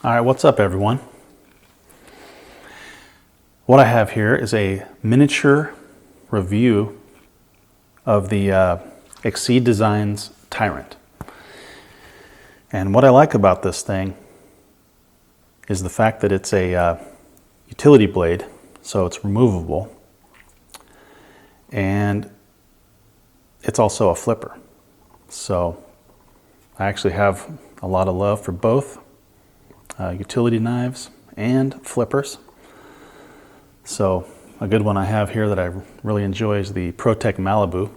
All right, what's up everyone? What I have here is a miniature review of the Exceed Designs TiRant. And what I like about this thing is the fact that it's a utility blade, so it's removable, and it's also a flipper. So I actually have a lot of love for both utility knives and flippers. So a good one I have here that I really enjoy is the ProTech Malibu,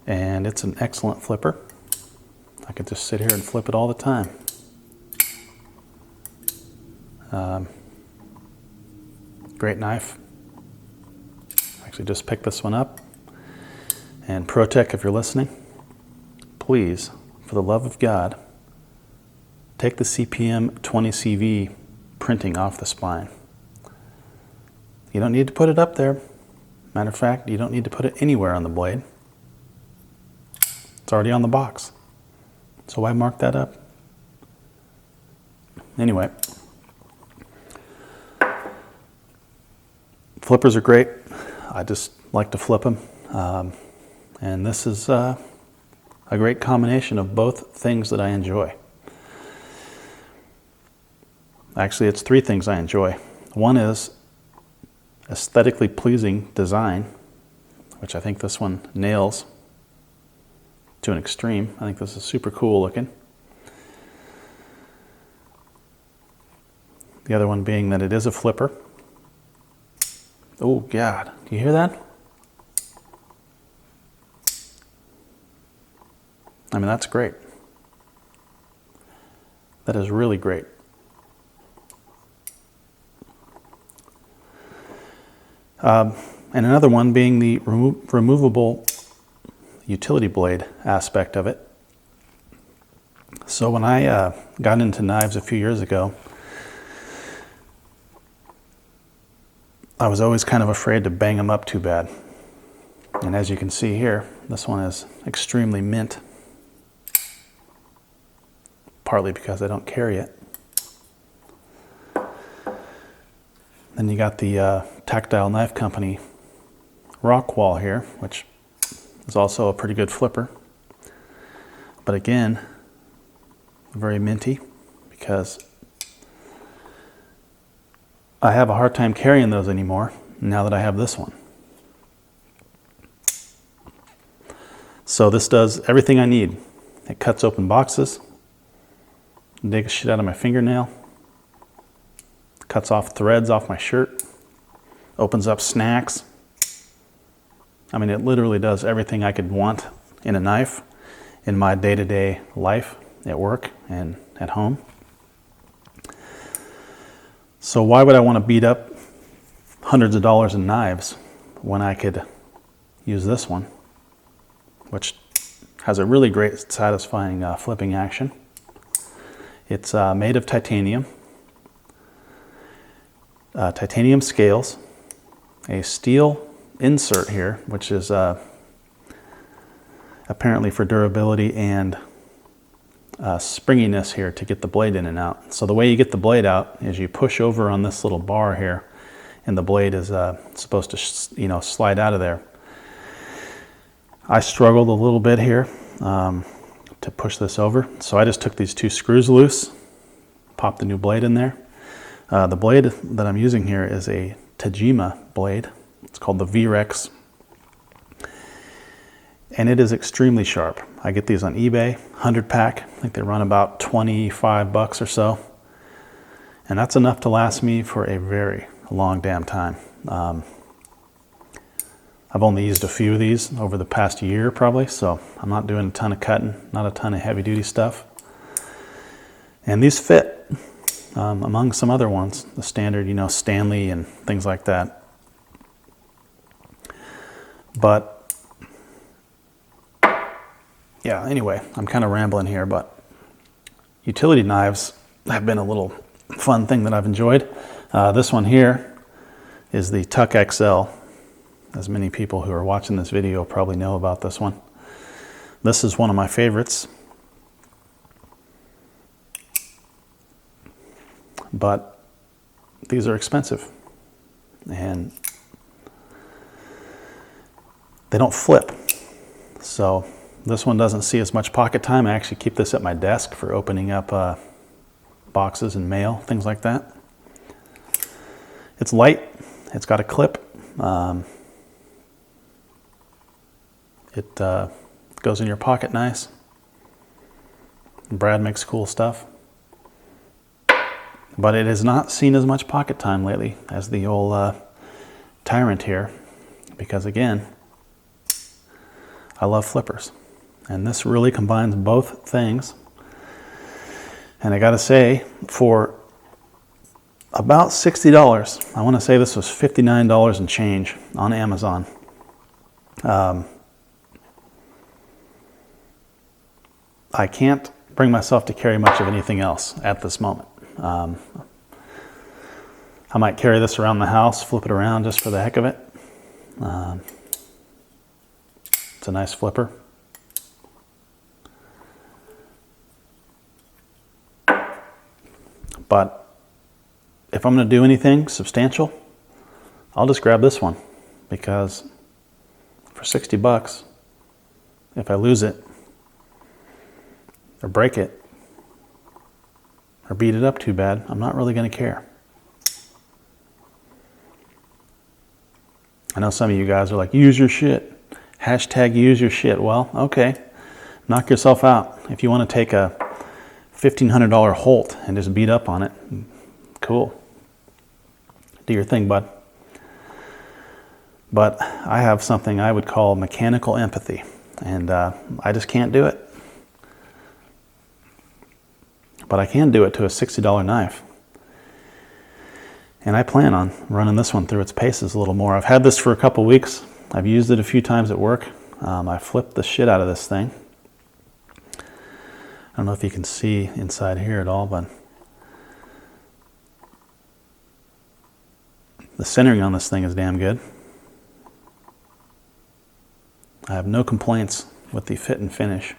and it's an excellent flipper. I could just sit here and flip it all the time. Great knife. Actually just picked this one up. And ProTech, if you're listening, please, for the love of God, take the CPM 20CV printing off the spine. You don't need to put it up there. Matter of fact, you don't need to put it anywhere on the blade. It's already on the box. So why mark that up? Anyway, flippers are great. I just like to flip them. And this is a great combination of both things that I enjoy. Actually, it's three things I enjoy. One is aesthetically pleasing design, which I think this one nails to an extreme. I think this is super cool looking. The other one being that it is a flipper. Oh God, do you hear that? I mean, that's great. That is really great. And another one being the removable utility blade aspect of it. So when I got into knives a few years ago, I was always kind of afraid to bang them up too bad. And as you can see here, this one is extremely mint, partly because I don't carry it. Then you got the Tactile Knife Company Rockwall here, which is also a pretty good flipper. But again, very minty, because I have a hard time carrying those anymore now that I have this one. So this does everything I need. It cuts open boxes, digs shit out of my fingernail, cuts off threads off my shirt, opens up snacks. I mean, it literally does everything I could want in a knife in my day-to-day life at work and at home. So why would I want to beat up hundreds of dollars in knives when I could use this one, which has a really great, satisfying flipping action. It's made of titanium. Titanium scales, a steel insert here, which is apparently for durability and springiness here to get the blade in and out. So the way you get the blade out is you push over on this little bar here, and the blade is supposed to slide out of there. I struggled a little bit here to push this over, so I just took these two screws loose, popped the new blade in there. The blade that I'm using here is a Tajima blade. It's called the VREX, and it is extremely sharp. I get these on eBay, 100 pack. I think they run about 25 bucks or so, and that's enough to last me for a very long damn time. I've only used a few of these over the past year probably, so I'm not doing a ton of cutting, not a ton of heavy duty stuff. And these fit. Among some other ones, the standard, Stanley and things like that. But yeah, anyway, I'm kind of rambling here, but utility knives have been a little fun thing that I've enjoyed. This one here is the Tuck XL. As many people who are watching this video probably know about this one. This is one of my favorites. but these are expensive and they don't flip. So this one doesn't see as much pocket time. I actually keep this at my desk for opening up boxes and mail, things like that. It's light, it's got a clip. It goes in your pocket nice. Brad makes cool stuff. But it has not seen as much pocket time lately as the old TiRant here, because again, I love flippers. And this really combines both things. And I gotta say, for about $60, I wanna say this was $59 and change on Amazon. I can't bring myself to carry much of anything else at this moment. I might carry this around the house, flip it around just for the heck of it. It's a nice flipper. But if I'm going to do anything substantial, I'll just grab this one, because for 60 bucks, if I lose it or break it or beat it up too bad, I'm not really going to care. I know some of you guys are like, use your shit. Hashtag use your shit. Well, okay. Knock yourself out. If you want to take a $1,500 Holt and just beat up on it, cool. Do your thing, bud. But I have something I would call mechanical empathy, and I just can't do it. But I can do it to a $60 knife. And I plan on running this one through its paces a little more. I've had this for a couple weeks. I've used it a few times at work. I flipped the shit out of this thing. I don't know if you can see inside here at all, but the centering on this thing is damn good. I have no complaints with the fit and finish.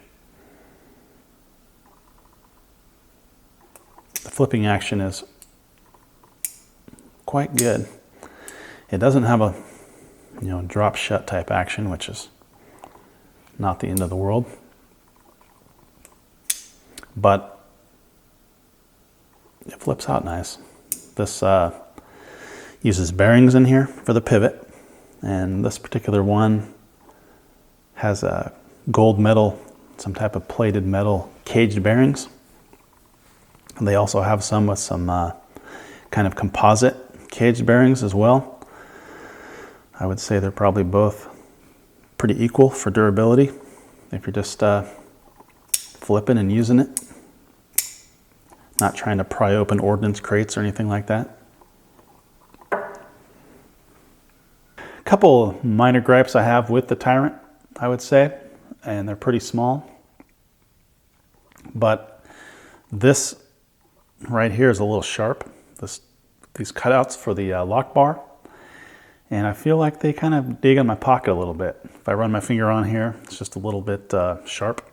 The flipping action is quite good. It doesn't have a drop shut type action, which is not the end of the world. But it flips out nice. This uses bearings in here for the pivot, and this particular one has a gold metal, some type of plated metal caged bearings. And they also have some with some kind of composite caged bearings as well. I would say they're probably both pretty equal for durability if you're just flipping and using it. Not trying to pry open ordnance crates or anything like that. A couple minor gripes I have with the TiRant, I would say, and they're pretty small. But this right here is a little sharp. These cutouts for the lock bar, and I feel like they kind of dig in my pocket a little bit. If I run my finger on here, it's just a little bit sharp.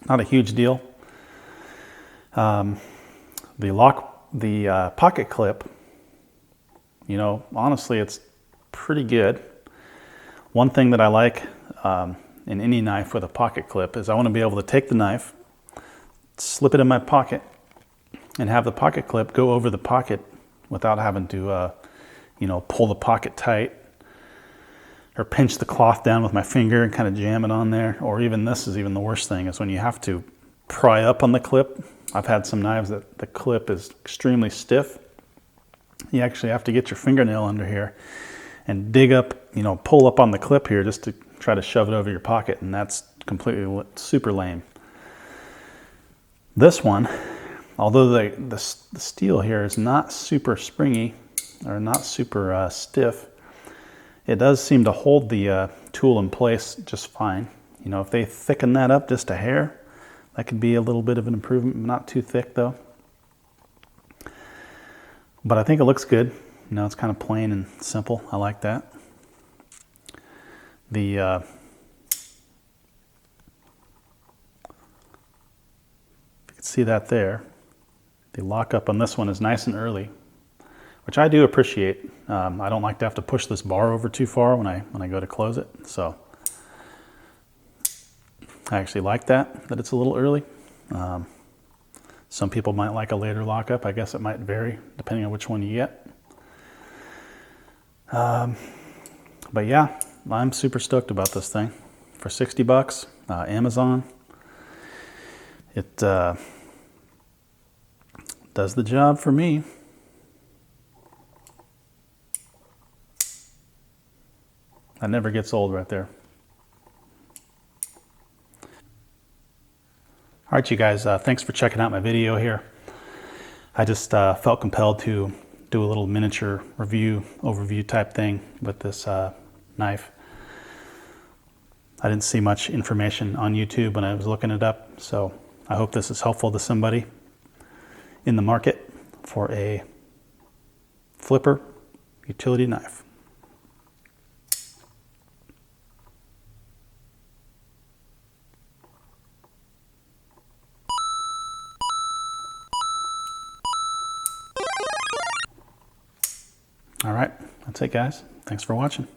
Not a huge deal. The pocket clip, honestly, it's pretty good. One thing that I like in any knife with a pocket clip is I want to be able to take the knife, slip it in my pocket, and have the pocket clip go over the pocket without having to, pull the pocket tight or pinch the cloth down with my finger and kind of jam it on there. Or even this is even the worst thing, is when you have to pry up on the clip. I've had some knives that the clip is extremely stiff. You actually have to get your fingernail under here and dig up, pull up on the clip here just to try to shove it over your pocket, and that's completely super lame. This one, although the steel here is not super springy or not super stiff, it does seem to hold the tool in place just fine. If they thicken that up just a hair, that could be a little bit of an improvement. Not too thick though. But I think it looks good. It's kind of plain and simple. I like that. You can see that there. The lockup on this one is nice and early, which I do appreciate. I don't like to have to push this bar over too far when I go to close it. So I actually like that it's a little early. Some people might like a later lockup. I guess it might vary depending on which one you get. But yeah, I'm super stoked about this thing. For 60 bucks, Amazon. It does the job for me. That never gets old right there. All right, you guys, thanks for checking out my video here. I just felt compelled to do a little miniature review, overview type thing with this knife. I didn't see much information on YouTube when I was looking it up, so I hope this is helpful to somebody in the market for a flipper utility knife. All right, that's it, guys. Thanks for watching.